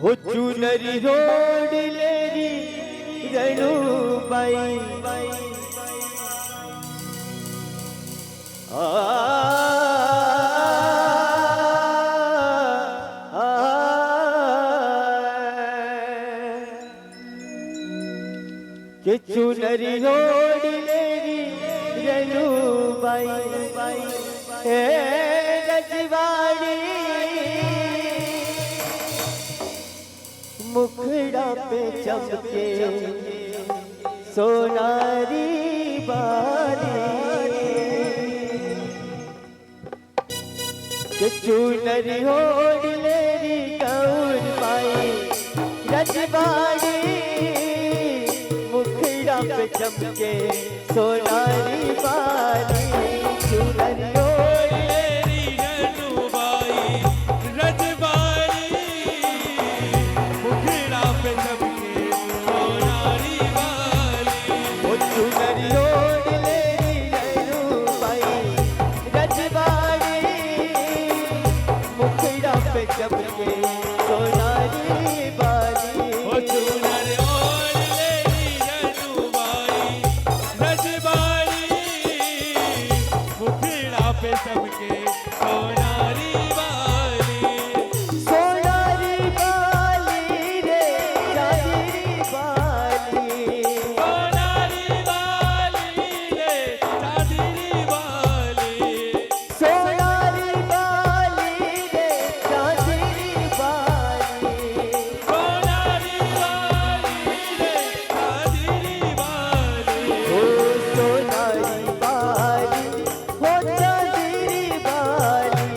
हो चुनरी रोड लेरी रणुबाई के चुनरी रोड लेरी रणुबाई हे रजवाड़ी मुखड़ा पे चमके सोनारी बाली के चुनरी ओढ़ लेरी गौर पाई रजवाड़ी मुखड़ा पे चमके सोनारी बाली चुनरी ओढ़ लेरी रणुबाई रजवाड़ी मुखड़ा पे चमके सोनारी बाली ओ चुनरी ओढ़ लेरी रणुबाई रजवाड़ी मुखड़ा पे चमके सोनारी बाली ओ चुनरी ओढ़ लेरी रणुबाई रजवाड़ी मुखड़ा पे चमके सोनारी बाली सोनारी बाली रे चांदनी बाली सोनारी बाली रे चांदनी बाली सोनारी बाली रे चांदनी बाली सोनारी बाली रे चांदनी बाली ओ सोनारी बाली हो चांदनी बाली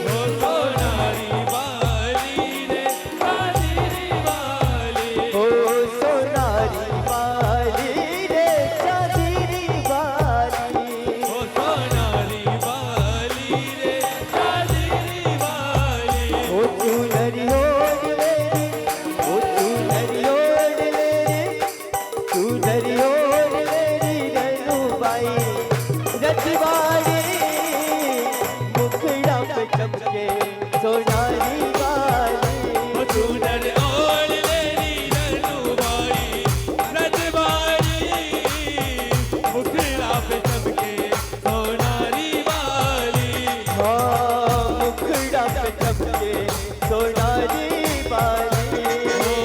ओ सोनारी बाली रे चांदनी बाली ओ सोनारी बाली रे चांदनी बाली ओ सोनारी बाली रे चांदनी बाली ओ चुनरी ओढ़ लेरी ओ चुनरी ओढ़ लेरी चुनरी ओढ़ लेरी रणुबाई रजवाड़ी मुखड़ा पे चमके सोनारी बाली ओ चुनरी ओढ़ लेरी रणुबाई रजवाड़ी मुखड़ा पे चमके सोनारी बाली हाँ मुखड़ा पे चमके सोनारी बाली ओ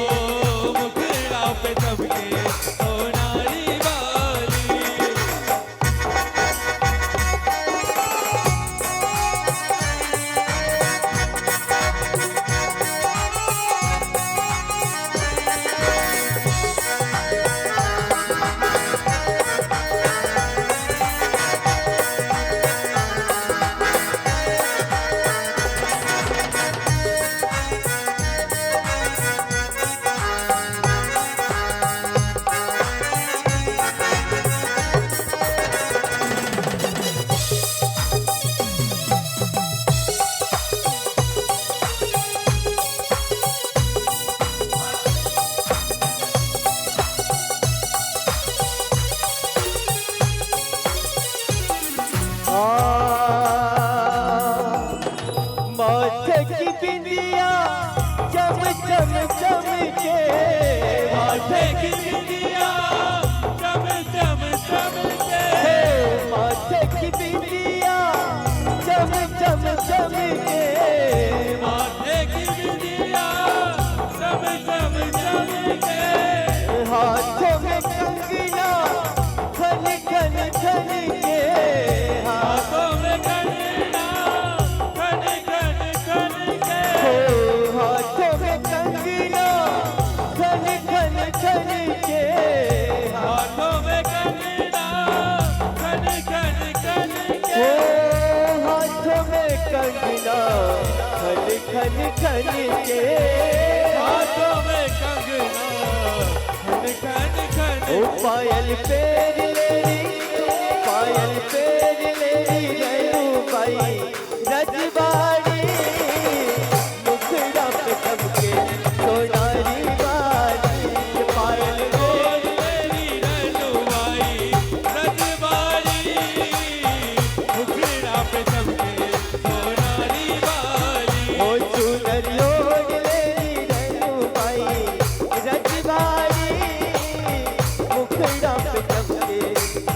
मुखड़ा पे चमके सोनारी बाली माथे की बिंदिया चम चम चमके माथे की बिंदिया चम चम चमके माथे की बिंदिया चम चम चमके माथे की बिंदिया चम चम चमके हाथों में कंगना खन खन खन के हाथों में कंगना खन खन खन के हाथों में कंगना खन खन खन के हाथों में कंगना खन खन खन के हाथों में कंगना खन खन खन के हाथों में कंगना खन खन खन ओ पायल पेर लेरी रणुबाई रजवाड़ी मुखड़ा पे चमके सोनारी बाली पायल ओढ़ लेरी रणुबाई रजवाड़ी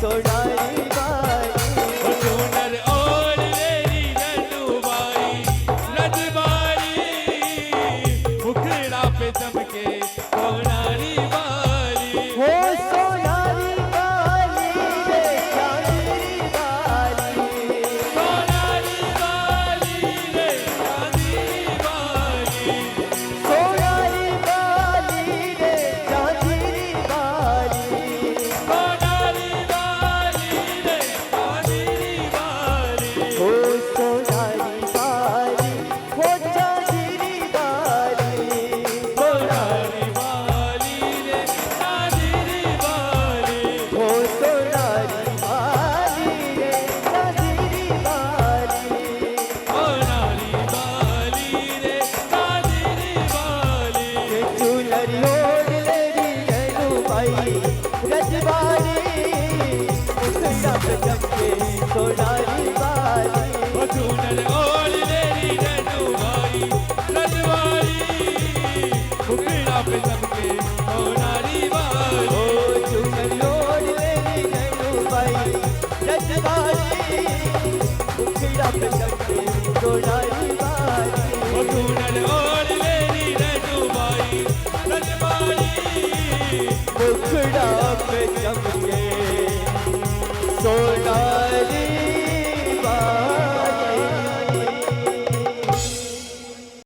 सोनारी बाली वो चूनर ओढ़ लेरी रनुबाई रजवाड़ी मुखड़ा पे चमके सोनारी बाली हो सोनारी बाली रे चांदनी बाली सोनारी बाली रे चांदनी बाली सोनारी बाली रे चांदनी बाली सोनारी बाली रे चांदनी बाली हो सोनारी बाली हो चांदनी बाली सोनारी बाली रे चांदनी बाली हो सोनारी बाली रे चांदनी बाली सोनारी बाली रे चांदनी बाली ये चुनरी ओढ़ लेरी रनुबाई रजवाड़ी मुखड़ा पे चमके सोनारी बाली वो चूनर ओढ़ लेरी रनुबाई रजवाड़ी मुखड़ा पे चमके सोनारी बाली ओ चुनरी ओढ़ लेरी रनुबाई रजवाड़ी मुखड़ा पे चमके सोनारी बाली वो चूनर ओढ़ लेरी रनुबाई रजवाड़ी मुखड़ा पे चमके